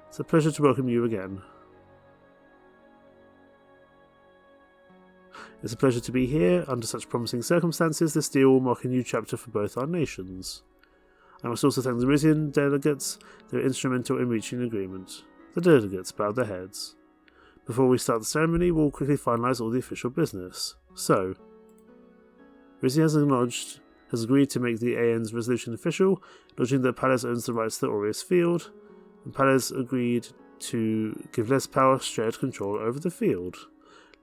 Speaker 1: It's a pleasure to welcome you again. It's a pleasure to be here. Under such promising circumstances, this deal will mark a new chapter for both our nations. I must also thank the Rizian delegates. They were instrumental in reaching an agreement. The delegates bowed their heads. Before we start the ceremony, we'll quickly finalise all the official business. So, Rizia has agreed to make the AN's resolution official, acknowledging that Palace owns the rights to the Aureus field, and Palace agreed to give Les Power shared control over the field.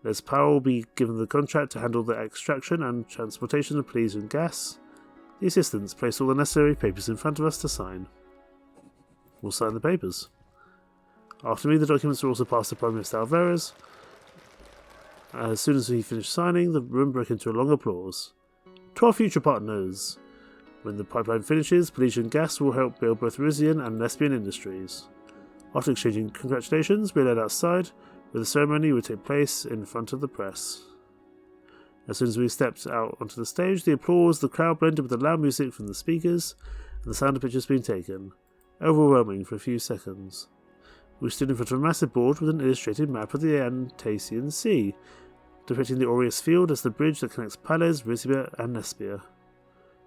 Speaker 1: Les Power will be given the contract to handle the extraction and transportation of Pelesian gas. The assistants placed all the necessary papers in front of us to sign. We'll sign the papers. After me, the documents were also passed to Prime Minister Alvarez. As soon as he finished signing, the room broke into a long applause. To our future partners! When the pipeline finishes, Pelesian gas will help build both Rizian and Lesbian industries. After exchanging congratulations, we led outside, where the ceremony would take place in front of the press. As soon as we stepped out onto the stage, the applause, the crowd blended with the loud music from the speakers, and the sound of pictures being taken, overwhelming for a few seconds. We stood in front of a massive board with an illustrated map of the Antasian Sea, depicting the Aureus Field as the bridge that connects Palace, Rizia, and Nespia.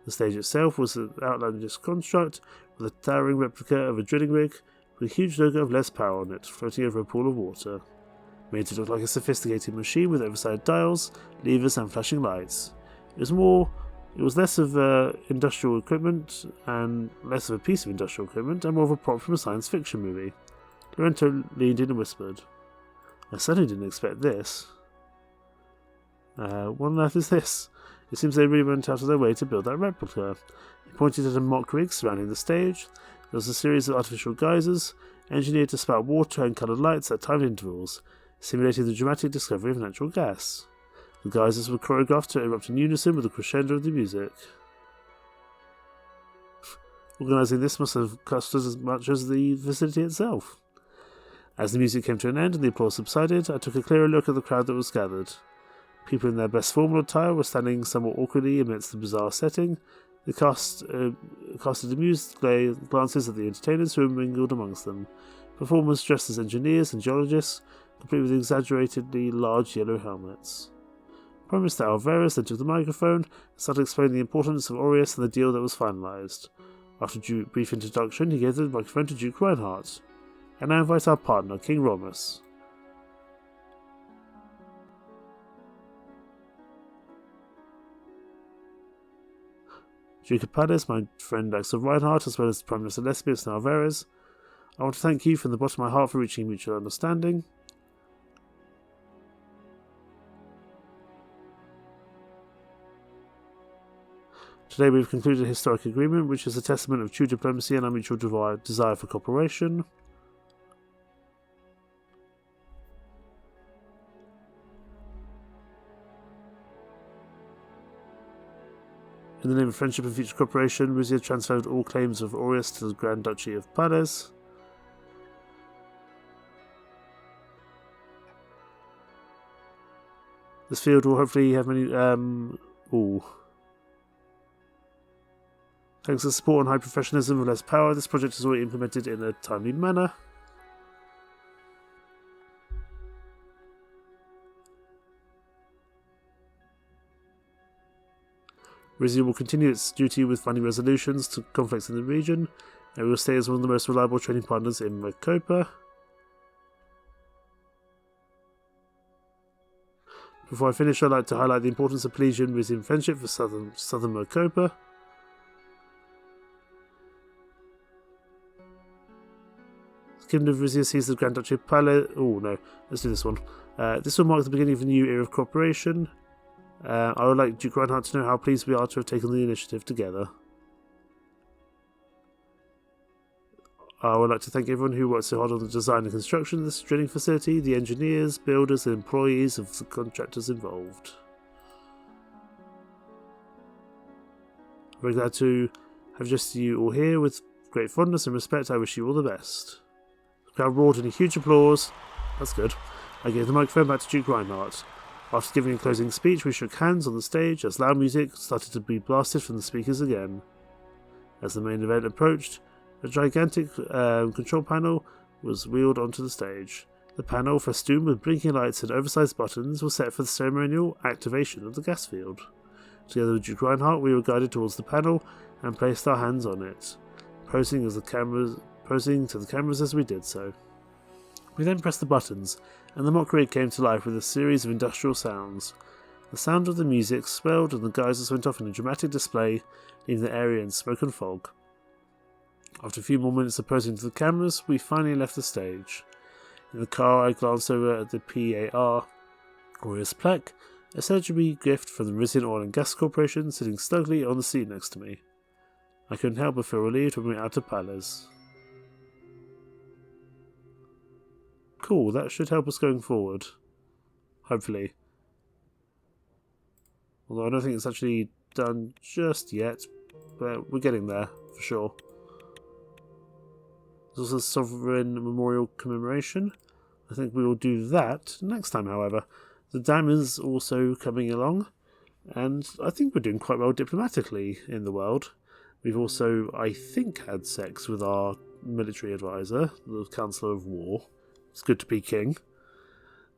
Speaker 1: The stage itself was an outlandish construct with a towering replica of a drilling rig with a huge logo of Les Power on it, floating over a pool of water. Made to look like a sophisticated machine with oversized dials, levers and flashing lights. It was more It was less of industrial equipment and less of a piece of industrial equipment and more of a prop from a science fiction movie. Lorenzo leaned in and whispered, "I certainly didn't expect this." What on earth is this? It seems they really went out of their way to build that replica. He pointed at a mock rig surrounding the stage. There was a series of artificial geysers, engineered to spout water and coloured lights at timed intervals, simulating the dramatic discovery of natural gas. The geysers were choreographed to erupt in unison with the crescendo of the music. Organising this must have cost us as much as the facility itself. As the music came to an end and the applause subsided, I took a clearer look at the crowd that was gathered. People in their best formal attire were standing somewhat awkwardly amidst the bizarre setting. They casted amused glances at the entertainers who were mingled amongst them. Performers dressed as engineers and geologists, complete with exaggeratedly large yellow helmets. Prime Minister Alvarez then took the microphone and started explaining the importance of Aureus and the deal that was finalised. After a brief introduction, he gave the microphone to Duke Reinhardt. "And now invite our partner, King Romus." Duke of Pades, my friend Axel Reinhardt, as well as Prime Minister Lesbius and Alvarez, I want to thank you from the bottom of my heart for reaching mutual understanding. Today we have concluded a historic agreement which is a testament of true diplomacy and our mutual desire for cooperation. In the name of friendship and future cooperation, Rizia transferred all claims of Aureus to the Grand Duchy of Pades. This field will hopefully have many... Thanks to support and high professionalism and less power, this project is already implemented in a timely manner. Rizia will continue its duty with finding resolutions to conflicts in the region, and we will stay as one of the most reliable trading partners in Merkopa. Before I finish, I'd like to highlight the importance of Pelesian-Rizian friendship for southern Merkopa. The Kingdom of Rizia sees the Grand Duchy of Pales... Oh no, let's do this one. This will mark the beginning of a new era of cooperation. I would like Duke Reinhardt to know how pleased we are to have taken the initiative together. I would like to thank everyone who worked so hard on the design and construction of this drilling facility, the engineers, builders and employees of the contractors involved. I'm very glad to have just you all here. With great fondness and respect, I wish you all the best. The crowd roared in a huge applause. That's good. I gave the microphone back to Duke Reinhardt. After giving a closing speech, we shook hands on the stage as loud music started to be blasted from the speakers again. As the main event approached, a gigantic control panel was wheeled onto the stage. The panel, festooned with blinking lights and oversized buttons, was set for the ceremonial activation of the gas field. Together with Duke Reinhardt, we were guided towards the panel and placed our hands on it, posing to the cameras as we did so. We then pressed the buttons, and the mock rig came to life with a series of industrial sounds. The sound of the music swelled and the geysers went off in a dramatic display, leaving the area in smoke and fog. After a few more minutes of posing to the cameras, we finally left the stage. In the car, I glanced over at the PAR Aureus plaque, a celebratory gift from the Rizian Oil and Gas Corporation sitting snugly on the seat next to me. I couldn't help but feel relieved when we were out of Pales. Cool, that should help us going forward. Hopefully. Although I don't think it's actually done just yet, but we're getting there, for sure. There's also a Sovereign Memorial Commemoration. I think we will do that next time, however. The dam is also coming along, and I think we're doing quite well diplomatically in the world. We've also, I think, had sex with our military advisor, the Councillor of War. It's good to be king.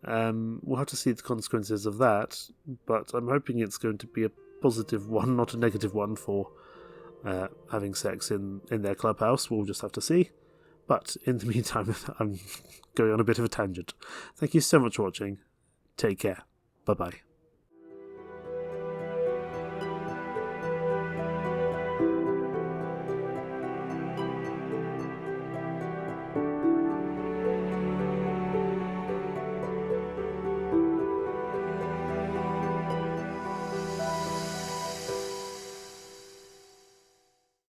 Speaker 1: We'll have to see the consequences of that, but I'm hoping it's going to be a positive one, not a negative one for having sex in their clubhouse. We'll just have to see. But in the meantime, I'm going on a bit of a tangent. Thank you so much for watching. Take care. Bye-bye.